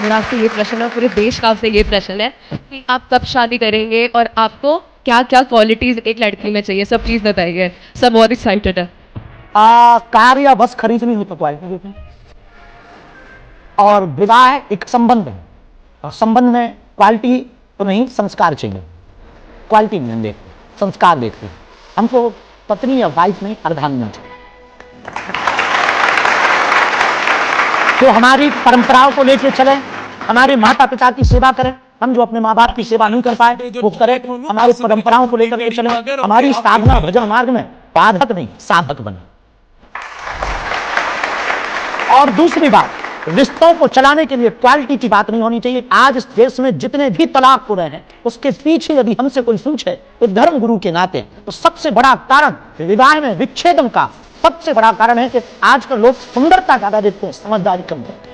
मेरा आपसे ये प्रश्न है, पूरे देश का आपसे ये प्रश्न है कि आप कब शादी करेंगे और आपको क्या क्या क्वालिटीज एक लड़की में चाहिए, सब चीज बताइए। सब बहुत एक्साइटेड है। कार या बस खरीदनी हो तो क्वालिटी देते हैं। और विवाह एक संबंध है, और संबंध में क्वालिटी तो नहीं, संस्कार चाहिए। क्वालिटी नहीं देखते, संस्कार देखते। हमको पत्नी या वाइफ में अर्धांगिनी चाहिए जो हमारी परंपराओं को लेकर चले, हमारे माता पिता की सेवा करें। हम जो अपने माँ बाप की सेवा नहीं कर पाए वो करें, हमारी परंपराओं को लेकर चले, हमारी साधना भजन मार्ग में बाधक नहीं साधक बने। और दूसरी बात, रिश्तों को चलाने के लिए क्वालिटी की बात नहीं होनी चाहिए। आज इस देश में जितने भी तलाक हो रहे हैं उसके पीछे यदि हमसे कोई पूछे तो धर्म गुरु के नाते तो सबसे बड़ा कारण विवाह में विच्छेदन का सबसे बड़ा कारण है कि आजकल लोग सुंदरता ज्यादा देखते हैं, समझदारी कम देखते हैं।